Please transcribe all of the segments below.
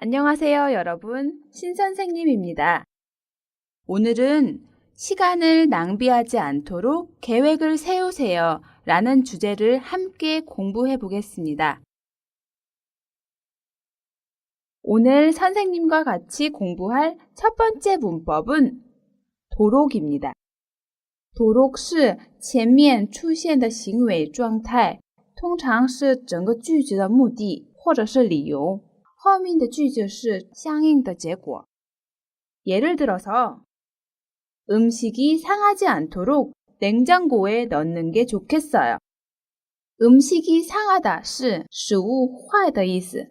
안녕하세요, 여러분. 신선생님입니다. 오늘은 시간을 낭비하지 않도록 계획을 세우세요 라는 주제를 함께 공부해 보겠습니다. 오늘 선생님과 같이 공부할 첫 번째 문법은 도록입니다. 도록是前面出现的行为状态，通常是整个句子的目的或者是理由。后面的句子是相应的结果。 예를 들어서 음식이 상하지 않도록 냉장고에 넣는 게 좋겠어요. 음식이 상하다 是食物坏的意思，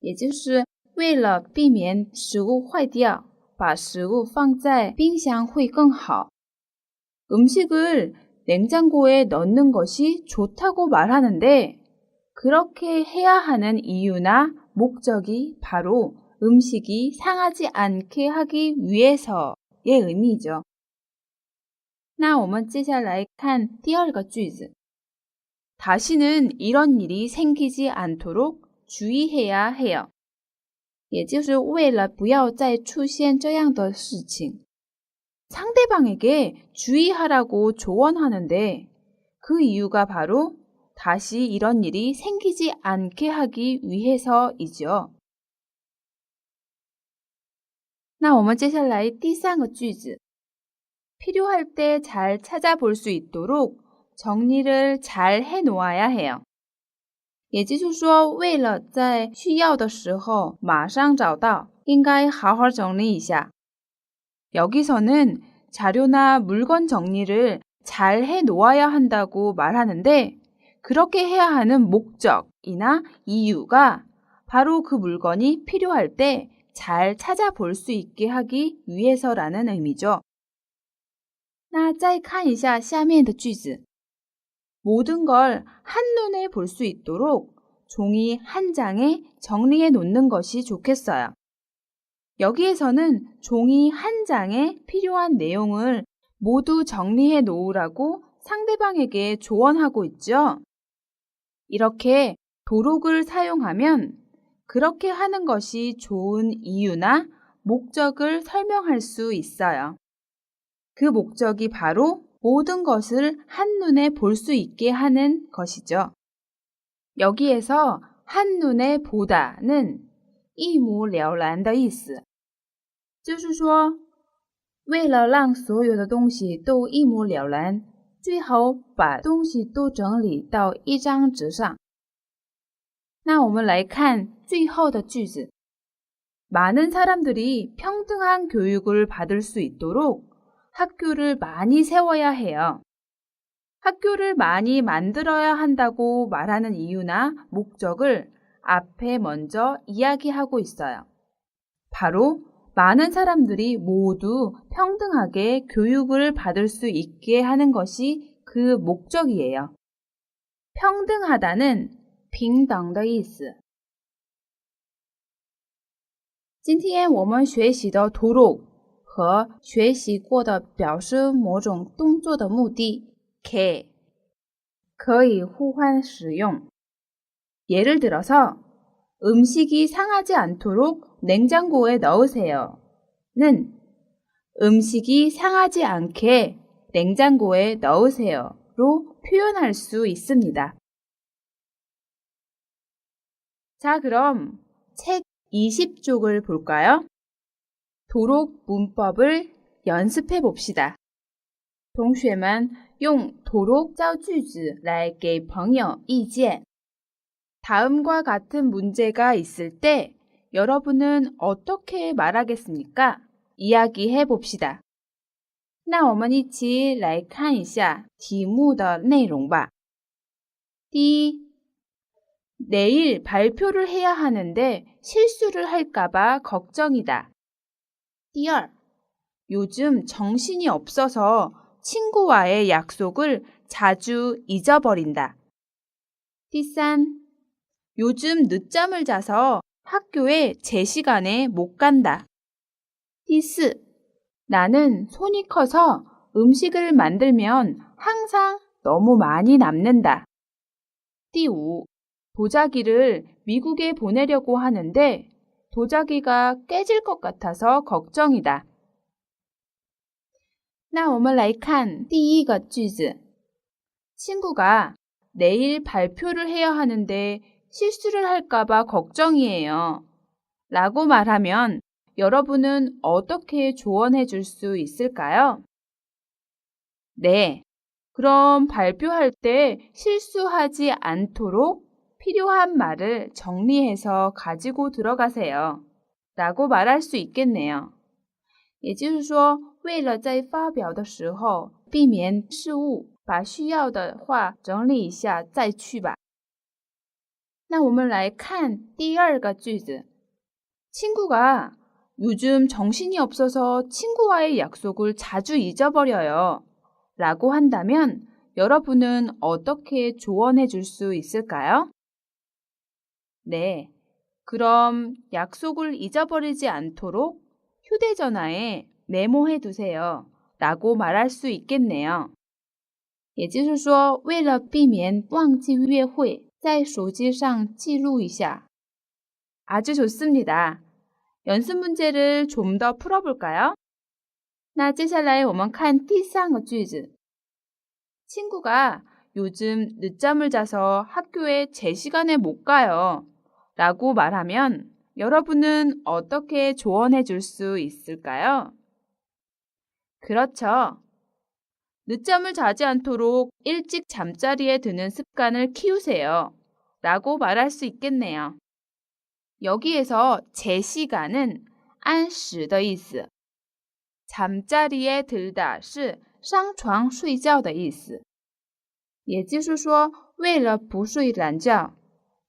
也就是为了避免食物坏掉，把食物放在冰箱会更好。 음식을 냉장고에 넣는 것이 좋다고 말하는데 그렇게 해야 하는 이유나 목적이 바로 음식이 상하지 않게 하기 위해서의 의미죠. 那我们接下来看第二个句子. 다시는 이런 일이 생기지 않도록 주의해야 해요. 也就是为了不要再出现这样的事情. 상대방에게 주의하라고 조언하는데 그 이유가 바로 다시 이런 일이 생기지 않게 하기 위해서이죠. 那我们接下来第三个句子. 필요할 때 잘 찾아볼 수 있도록 정리를 잘 해놓아야 해요. 也就是说为了在需要的时候马上找到应该好好整理一下. 여기서는 자료나 물건 정리를 잘 해놓아야 한다고 말하는데 그렇게 해야 하는 목적이나 이유가 바로 그 물건이 필요할 때 잘 찾아볼 수 있게 하기 위해서라는 의미죠. 那再看一下下面的句子. 모든 걸 한눈에 볼 수 있도록 종이 한 장에 정리해 놓는 것이 좋겠어요. 여기에서는 종이 한 장에 필요한 내용을 모두 정리해 놓으라고 상대방에게 조언하고 있죠. 이렇게 도록을 사용하면 그렇게 하는 것이 좋은 이유나 목적을 설명할 수 있어요. 그 목적이 바로 모든 것을 한눈에 볼 수 있게 하는 것이죠. 여기에서 한눈에 보다는 一目了然的意思，就是说为了让所有的东西都一目了然，最好把东西都整理到一张纸上。那我们来看最后的句子. 많은 사람들이 평등한 교육을 받을 수 있도록 학교를 많이 세워야 해요. 학교를 많이 만들어야 한다고 말하는 이유나 목적을 앞에 먼저 이야기하고 있어요. 바로 많은 사람들이 모두 평등하게 교육을 받을 수 있게 하는 것이 그 목적이에요. 평등하다는 平等的意思. 今天我们学习的 도록 和学习过的表示某种动作的目的 개 可以互换使用. 예를 들어서 음식이 상하지 않도록 냉장고에 넣으세요 는 음식이 상하지 않게 냉장고에 넣으세요로 표현할 수 있습니다. 자, 그럼 책 20쪽을 볼까요? 도록 문법을 연습해 봅시다. 同学们用 도록 造句子来给朋友意见. 다음과 같은 문제가 있을 때 여러분은 어떻게 말하겠습니까? 이야기해 봅시다. 那我们一起来看一下题目的内容吧. 第一, 내일 발표를 해야 하는데 실수를 할까봐 걱정이다. 第二, 요즘 정신이 없어서 친구와의 약속을 자주 잊어버린다. 第三, 요즘 늦잠을 자서 학교에 제 시간에 못 간다. 第四, 나는 손이 커서 음식을 만들면 항상 너무 많이 남는다. 第五, 도자기를 미국에 보내려고 하는데 도자기가 깨질 것 같아서 걱정이다. 那我们来看第一个句子. 친구가 내일 발표를 해야 하는데 실수를 할까봐 걱정이에요. 라고 말하면 여러분은 어떻게 조언해 줄 수 있을까요? 네, 그럼 발표할 때 실수하지 않도록 필요한 말을 정리해서 가지고 들어가세요. 라고 말할 수 있겠네요. 也就是说，为了在发表的时候避免失误，把需要的话整理一下再去吧。那我们来看第二个句子. 친구가 요즘 정신이 없어서 친구와의 약속을 자주 잊어버려요. 라고 한다면 여러분은 어떻게 조언해 줄 수 있을까요? 네, 그럼 약속을 잊어버리지 않도록 휴대전화에 메모해 두세요. 라고 말할 수 있겠네요. 也就是说，为了避免忘记约会，在手机上记录一下. 아주 좋습니다. 연습 문제를 좀 더 풀어볼까요? 那接下来我们看第三个句子. 친구가 요즘 늦잠을 자서 학교에 제 시간에 못 가요. 라고 말하면 여러분은 어떻게 조언해 줄 수 있을까요? 그렇죠. 늦잠을 자지 않도록 일찍 잠자리에 드는 습관을 키우세요. 라고 말할 수 있겠네요. 여기에서 제 시간은 按时的意思. 잠자리에 들다 是上床睡觉的意思. 也就是说，为了不睡懒觉，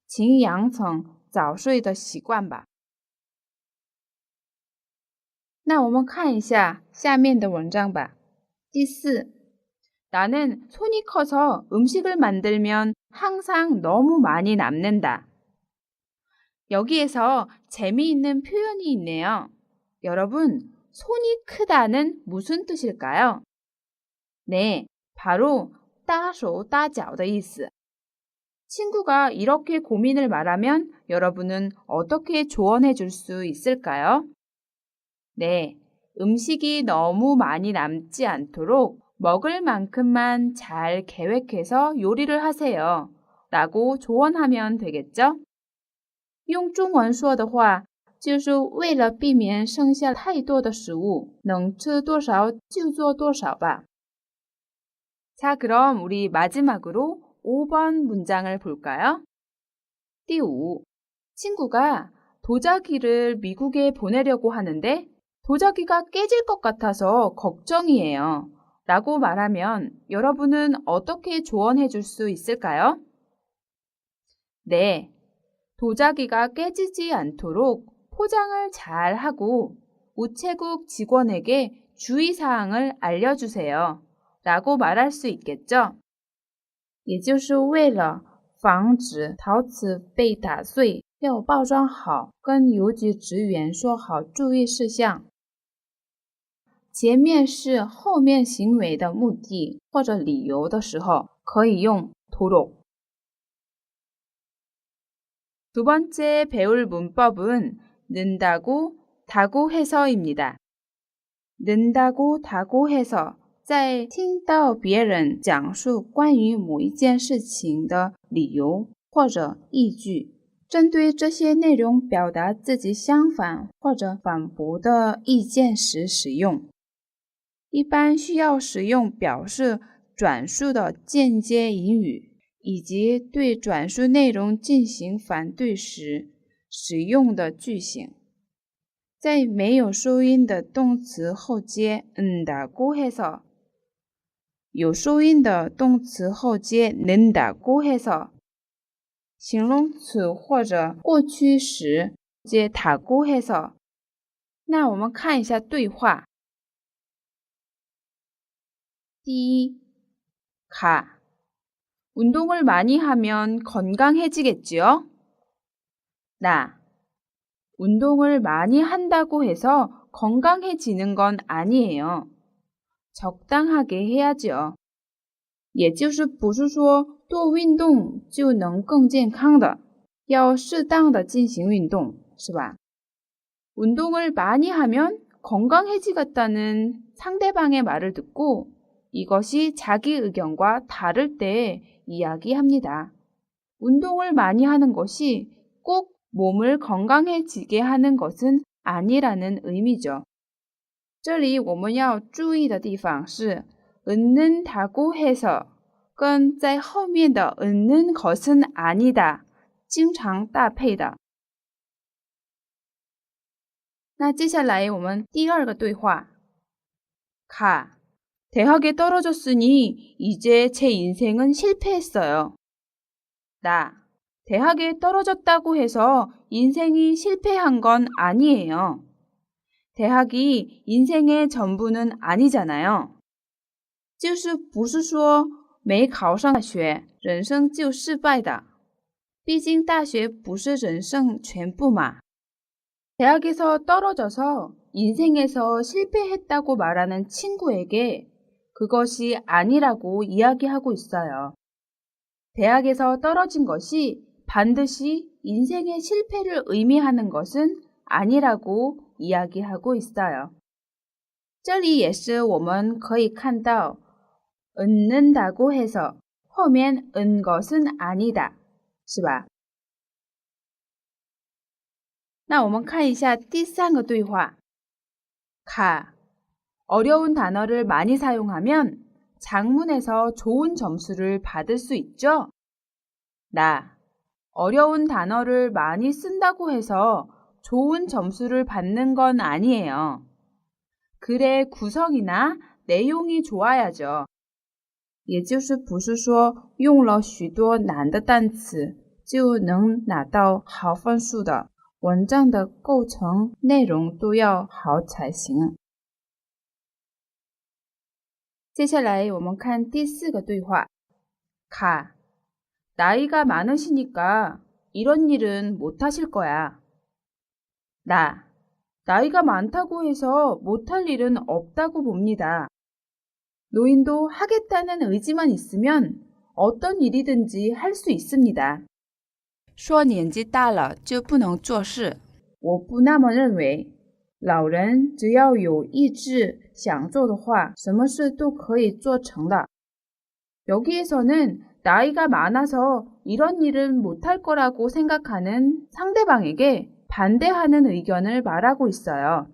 请养成早睡的习惯吧。那我们看一下下面的文章吧。第四, 나는 손이 커서 음식을 만들면 항상 너무 많이 남는다. 여기에서 재미있는 표현이 있네요. 여러분, 손이 크다는 무슨 뜻일까요? 네, 바로 大手大脚的意思. 친구가 이렇게 고민을 말하면 여러분은 어떻게 조언해 줄 수 있을까요? 네, 음식이 너무 많이 남지 않도록 먹을 만큼만 잘 계획해서 요리를 하세요. 라고 조언하면 되겠죠? 用中文说的话，就是为了避免剩下太多的食物，能吃多少就做多少吧。 자, 그럼 우리 마지막으로 5번 문장을 볼까요? 第五, 친구가 도자기를 미국에 보내려고 하는데 도자기가 깨질 것 같아서 걱정이에요. 라고 말하면 여러분은 어떻게 조언해 줄 수 있을까요? 네, 도자기가 깨지지 않도록 포장을 잘 하고 우체국 직원에게 주의사항을 알려주세요. 라고 말할 수 있겠죠? 也就是为了防止陶瓷被打碎，要包装好，跟邮局职员说好注意事项。前面是后面行为的目的或者理由的时候，可以用도록。 두 번째 배울 문법은 는다고, 다고 해서입니다. 는다고, 다고 해서 在听到别人讲述关于某一件事情的理由或者依据，针对这些内容表达自己相反或者反驳的意见时使用。一般需要使用表示转述的间接引语，以及对转述内容进行反对时使用的句型。在没有收音的动词后接다고 해서，有收音的动词后接는다고 해서，形容词或者过去时接다고 해서。那我们看一下对话。第一, 가. 운동을 많이 하면 건강해지겠지요? 나. 운동을 많이 한다고 해서 건강해지는 건 아니에요. 적당하게 해야죠. 也就是不是说多运动就能更健康的，要适当的进行运动，是吧？ 운동을 많이 하면 건강해지겠다는 상대방의 말을 듣고 이것이 자기 의견과 다를 때 이야기합니다. 운동을 많이 하는 것이 꼭 몸을 건강해지게 하는 것은 아니라는 의미죠. 这里我们要注意的地方是 은는다고 해서 跟在后面的 은는 것은 아니다 经常搭配的。那接下来我们第二个对话。 가. 대학에 떨어졌으니 이제 제 인생은 실패했어요. 나. 대학에 떨어졌다고 해서 인생이 실패한 건 아니에요. 대학이 인생의 전부는 아니잖아요. 就是不是说没考上大学人生就失败的毕竟大学不是人生全部嘛 대학에서 떨어져서 인생에서 실패했다고 말하는 친구에게 그것이 아니라고 이야기하고 있어요. 대학에서 떨어진 것이 반드시 인생의 실패를 의미하는 것은 아니라고 이야기하고 있어요. 这里也是我们可以看到 은는다고 해서 后面 은 것은 아니다 是吧？那我们看一下第三个对话。 가. 어려운 단어를 많이 사용하면 작문에서 좋은 점수를 받을 수 있죠? 나. 어려운 단어를 많이 쓴다고 해서 좋은 점수를 받는 건 아니에요. 글의 구성이나 내용이 좋아야죠. 也就是不是说用了许多难的单词就能拿到好分数的，文章的构成内容都要好才行。接下来我们看第四个对话。 가. 나이가 많으시니까 이런 일은 못하실 거야. 나. 나이가 많다고 해서 못할 일은 없다고 봅니다. 노인도 하겠다는 의지만 있으면 어떤 일이든지 할 수 있습니다. 说年纪大了就不能做事我不那么认为老人只要有意志想做的话什么事都可以做成的 여기에서는 나이가 많아서 이런 일은 못할 거라고 생각하는 상대방에게 반대하는 의견을 말하고 있어요.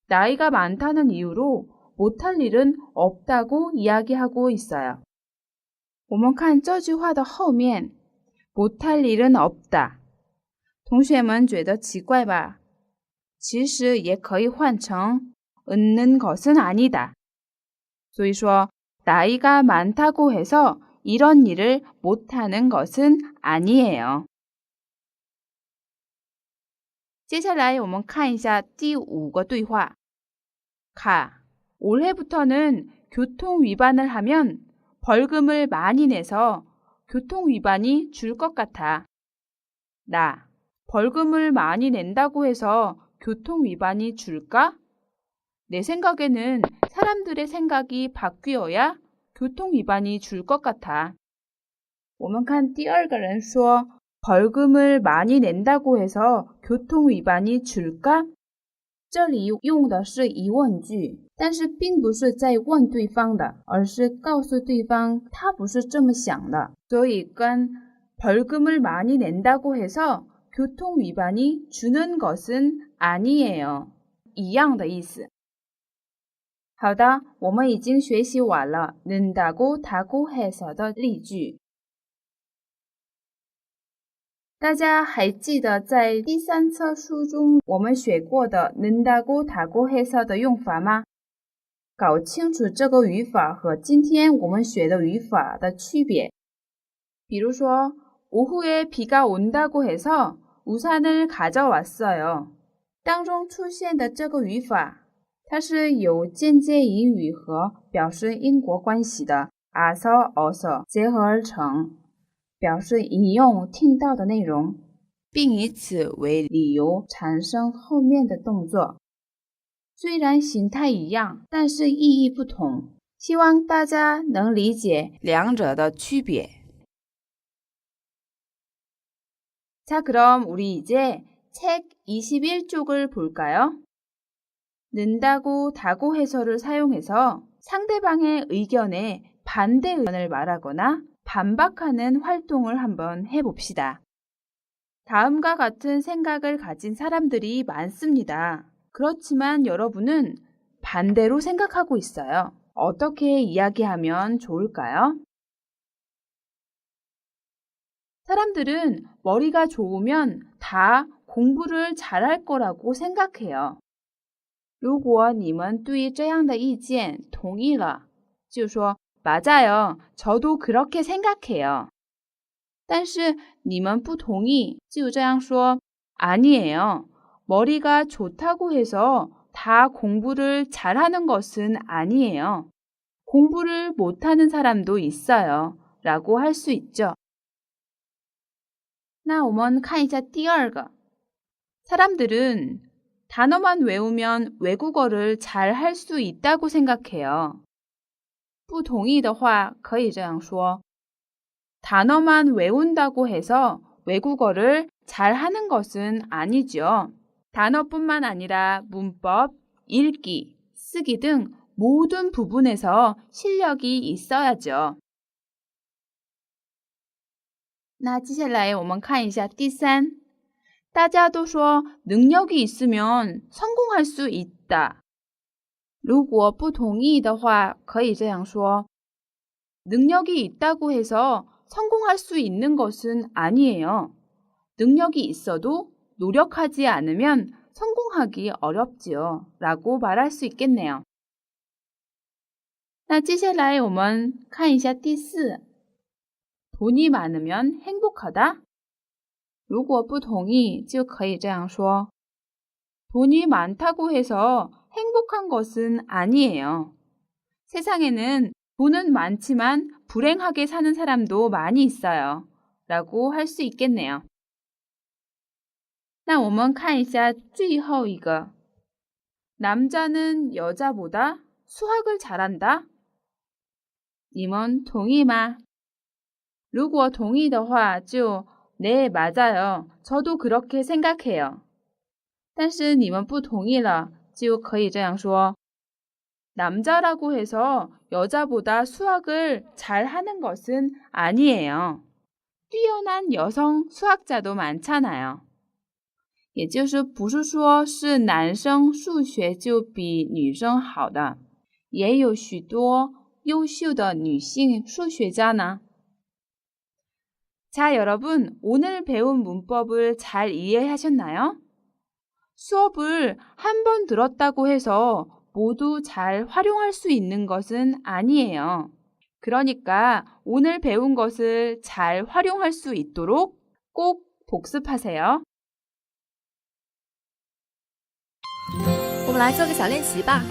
나이가 많다는 이유로 못할 일은 없다고 이야기하고 있어요. 我们看这句话的后面 못할 일은 없다. 同学们觉得奇怪吧？其实也可以换成 은는 것은 아니다. 所以说 나이가 많다고 해서 이런 일을 못하는 것은 아니에요. 接下来我们看一下第五个对话。 가. 올해부터는 교통 위반을 하면 벌금을 많이 내서 교통 위반이 줄 것 같아. 나. 벌금을 많이 낸다고 해서 교통 위반이 줄까? 내 생각에는 사람들의 생각이 바뀌어야 교통 위반이 줄 것 같아. 我们看第二个人说 벌금을 많이 낸다고 해서 교통 위반이 줄까? 这里用的是疑问句，但是并不是在问对方的，而是告诉对方他不是这么想的。所以跟 벌금을 많이 낸다고 해서 교통 위반이 주는 것은 아니에요. 一样的意思。好的，我们已经学习完了 는다고 다고 해서 的例句。大家还记得在第三册书中我们学过的 는다고 다고 해서 的用法吗？搞清楚这个语法和今天我们学的语法的区别。比如说 오후에 비가 온다고 해서 우산을 가져왔어요. 当中出现的这个语法它是有间接疑语和表示因果关系的 아서, 어서 结合而成表示引用听到的内容，并以此为理由产生后面的动作。虽然形态一样，但是意义不同。希望大家能理解两者的区别。자, 그럼 우리 이제 책 21쪽을 볼까요? 는다고 다고 해설을 사용해서 상대방의 의견에 반대 의견을 말하거나 반박하는 활동을 한번 해봅시다. 다음과 같은 생각을 가진 사람들이 많습니다. 그렇지만 여러분은 반대로 생각하고 있어요. 어떻게 이야기하면 좋을까요? 사람들은 머리가 좋으면 다 공부를 잘할 거라고 생각해요. 如果你们对这样的意见同意了，就说 맞아요. 저도 그렇게 생각해요. 但是你们不同意，就这样说 아니에요. 머리가 좋다고 해서 다 공부를 잘하는 것은 아니에요. 공부를 못하는 사람도 있어요. 라고 할 수 있죠. 那我们看一下第二个. 사람들은 단어만 외우면 외국어를 잘 할 수 있다고 생각해요. 不同意的话可以这样说. 단어만 외운다고 해서 외국어를 잘 하는 것은 아니죠. 단어뿐만 아니라 문법, 읽기, 쓰기 등 모든 부분에서 실력이 있어야죠. 那接下来我们看一下第三. 大家都说 능력이 있으면 성공할 수 있다. 如果不同意的话可以这样说. 능력이 있다고 해서 성공할 수 있는 것은 아니에요. 능력이 있어도 노력하지 않으면 성공하기 어렵지요. 라고 말할 수 있겠네요. 那接下来我们看一下第四. 돈이 많으면 행복하다? 如果不同意就可以这样说. 돈이 많다고 해서 행복한 것은 아니에요. 세상에는 돈은 많지만 불행하게 사는 사람도 많이 있어요. 라고 할 수 있겠네요. 那我们看一下最后一个. 남자는 여자보다 수학을 잘한다? 你们同意吗? 如果同意的话就 네, 맞아요. 저도 그렇게 생각해요. 但是你们不同意了就可以这样说. 남자라고 해서 여자보다 수학을 잘하는 것은 아니에요. 뛰어난 여성 수학자도 많잖아요. 也就是不是说是男生数学就比女生好的，也有许多优秀的女性数学家呢。 자, 여러분, 오늘 배운 문법을 잘 이해하셨나요? 수업을 한 번 들었다고 해서 모두 잘 활용할 수 있는 것은 아니에요. 그러니까 오늘 배운 것을 잘 활용할 수 있도록 꼭 복습하세요. 我们来做个小练习吧。